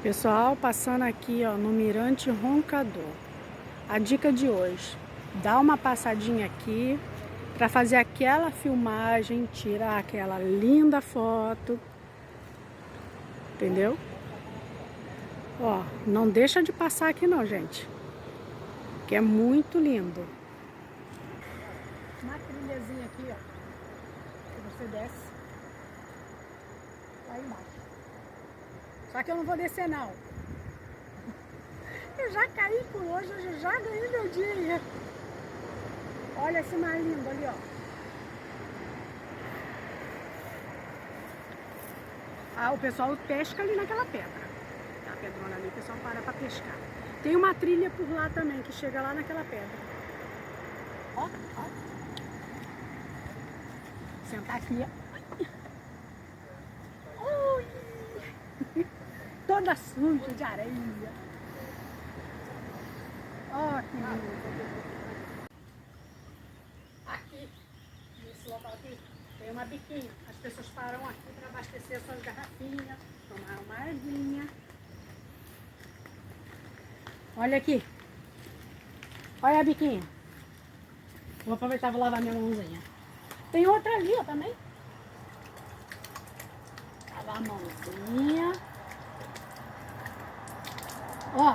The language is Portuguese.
Pessoal, passando aqui ó, no Mirante Roncador. A dica de hoje, dá uma passadinha aqui para fazer aquela filmagem, tirar aquela linda foto, entendeu? Ó, não deixa de passar aqui não, gente, que é muito lindo. Uma trilhazinha aqui, ó, que você desce lá embaixo. Só que eu não vou descer não. Eu já caí por hoje, eu já ganhei meu dia. Olha esse mar lindo ali, ó. Ah, o pessoal pesca ali naquela pedra. A pedrona ali, o pessoal para pescar. Tem uma trilha por lá também, que chega lá naquela pedra. Ó, ó. Sentar aqui, ó. Ui! Toda suja de areia. Ó, que lindo. Aqui, nesse local aqui, tem uma biquinha. As pessoas param aqui para abastecer suas garrafinhas, tomar uma aguinha. Olha aqui. Olha a biquinha. Vou aproveitar e vou lavar minha mãozinha. Tem outra ali, ó, também. Lavar a mãozinha. Ó.